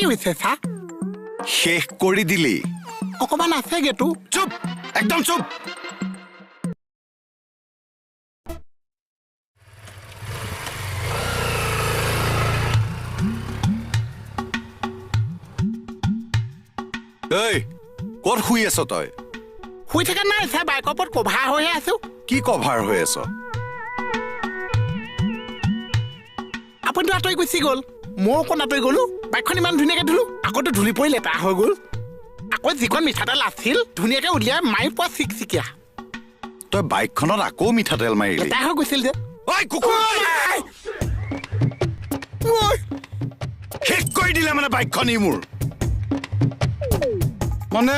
কি হৈছে ছাৰ শেষ কৰি দিলি অকমান আছেগেতো চুপ একদম চুপ এই ক'ত শুই আছ তই শুই থকা নাই ছাৰ বাইকৰ ওপৰত কভাৰ হৈহে আছো কি কভাৰ হৈ আছ আপুনিতো আঁতৰি গুচি গ'ল ময়ো অকণ আঁতৰি গ'লো বাইকখন ইমান ধুনীয়াকৈ ধুলো আকৌতো ধূলি পৰি লেতেৰা হৈ গ'ল আকৌ যিখন মিঠাতেল আছিল ধুনীয়াকৈ উলিয়াই মাৰি পোৱা চিকচিকীয়া তই বাইকখনত আকৌ মিঠাতেল মাৰিলি লেতেৰা হৈ গৈছিল যে ঐ কুকুৰ শেষ কৰি দিলে মানে বাইকখনেই মোৰ মানে